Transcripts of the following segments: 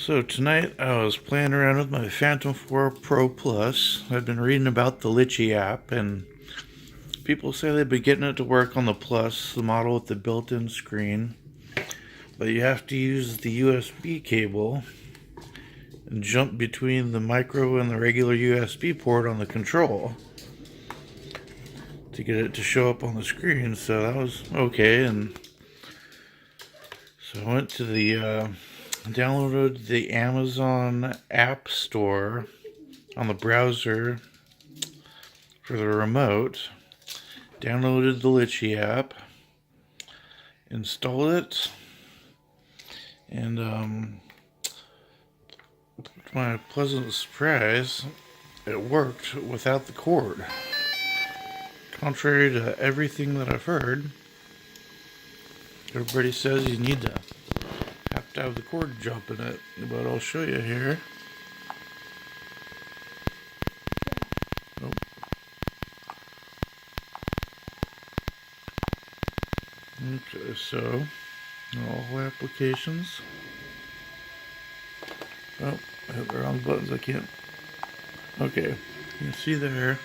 So tonight I was playing around with my Phantom 4 Pro Plus. I've been reading about the Litchi app, and people say they've been getting it to work on the Plus, the model with the built-in screen. But you have to use the USB cable and jump between the micro and the regular USB port on the control to get it to show up on the screen. So that was okay, and so I went to the downloaded the Amazon App Store on the browser for the remote, downloaded the Litchi app, installed it, and to my pleasant surprise, it worked without the cord. Contrary to everything that I've heard, everybody says you need to have the cord jump in it, but I'll show you here. Nope. Okay, so all applications. Oh, I hit the wrong buttons. I can't. Okay, you can see there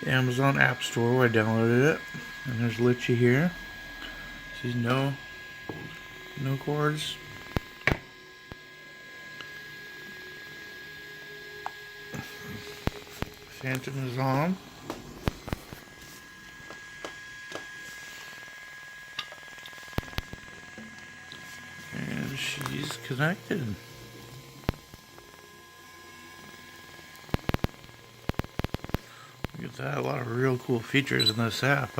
the Amazon App Store where I downloaded it, and there's Litchi here. See, no cords. Phantom is on. And she's connected. Look at that, a lot of real cool features in this app.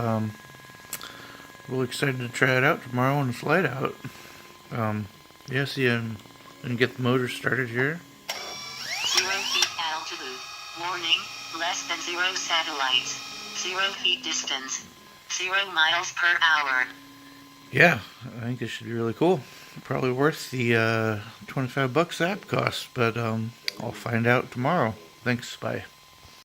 Really excited to try it out tomorrow when it's light out. Yeah, see, and get the motor started here. 0 feet altitude. Warning, less than 0 satellites. 0 feet distance. 0 miles per hour. Yeah, I think this should be really cool. Probably worth the $25 app cost, but I'll find out tomorrow. Thanks, bye.